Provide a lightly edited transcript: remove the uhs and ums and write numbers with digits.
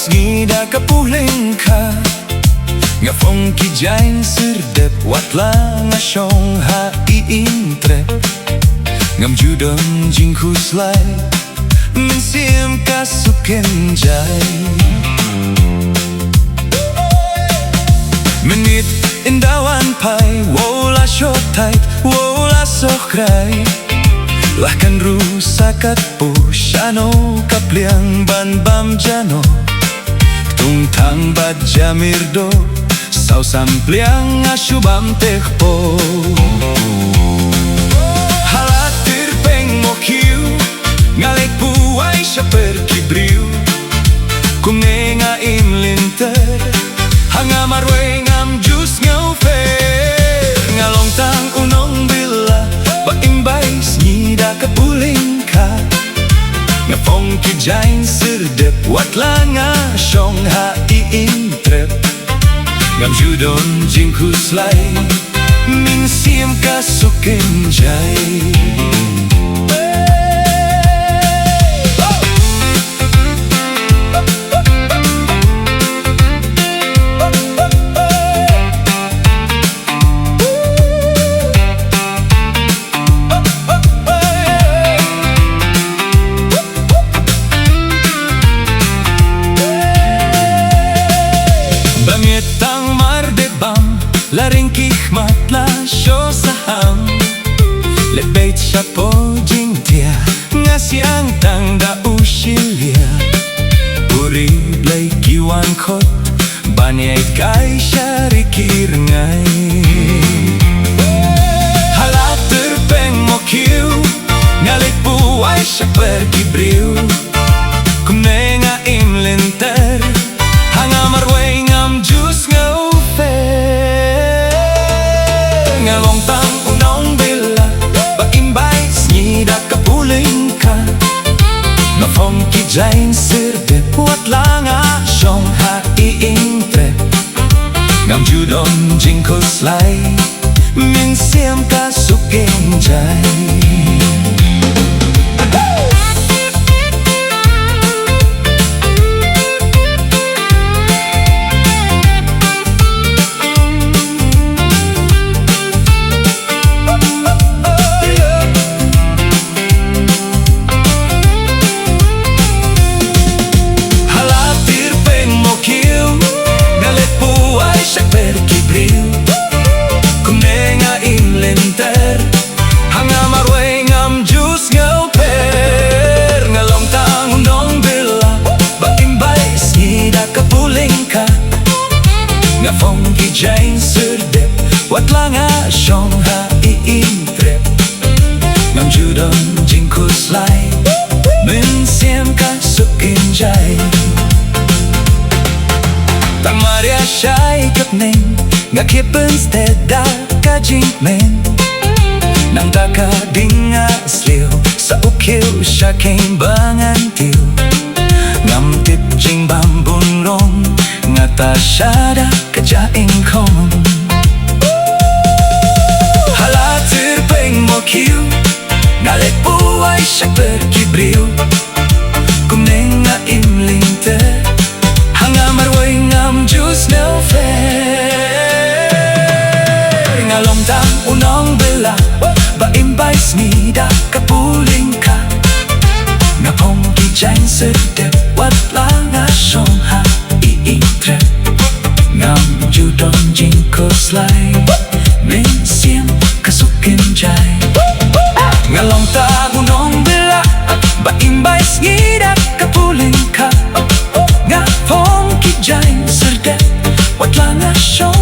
ngida kapuling ka nga phong kijain serdep watla nga shong ha iintrep ngam judon jingkuslay minsim kasuken jay menit indawan pai wola shotay wola sokray lahkan rusakat pushano kapliang ban bam jano tung tang bad jamirdo sau sampliang asubam tekpo halatir peng mokiu ngalek puai shaper kibriu kungenga imlinter hanga marwe ngam jus ngaufer ngalong tang Nongbylla ba imbais ngida kapuling ka nga phong kijain serdep watla nga shong ha iintrep ngam judon jingkuslay minsim kasuken jay Bangetang mardebam laring kihmat la syo saham lebeit siya po jingtia nga siyang tang da usilya puri blay kiwan kot banyay kay siya rikir ngay halater peng mokiu ngalit buhay siya pergibriu kumne nga imlinter hanga marway ngam jus ngaufer ngalong tang Nongbylla ba imbais ngida kapuling ka nga phong kijain serdep watla nga shong ha iintrep ngam judon jingkuslay minsim kasuken jay hanga marway ngam jus ngauper ngalong tang Nongbylla ba imbais ngida kapuling ka nga phong kijain serdep watla nga shong ha iintrep ngam judon jingkuslay minsim kasuken jay tang maria siya'y kapneng nga kipens teda ka jingmen nang dakading asliw sa ukiw siya keng bangantiw ngam tip jing bambunrong nga ta siya da kajaing kong halatir peng mokiw ngalit buhay siya pergibriw kumneng nga imlinter hanga marway ngam jus ngaufer ngalong tang Nongbylla ba imbais ngida kapuling ka nga phong kijain serdep watla nga shong ha iintrep ngam judon jingkuslay minsim kasuken jay ngalong tang Nongbylla ba imbais ngida kapuling ka nga phong kijain serdep watla nga shong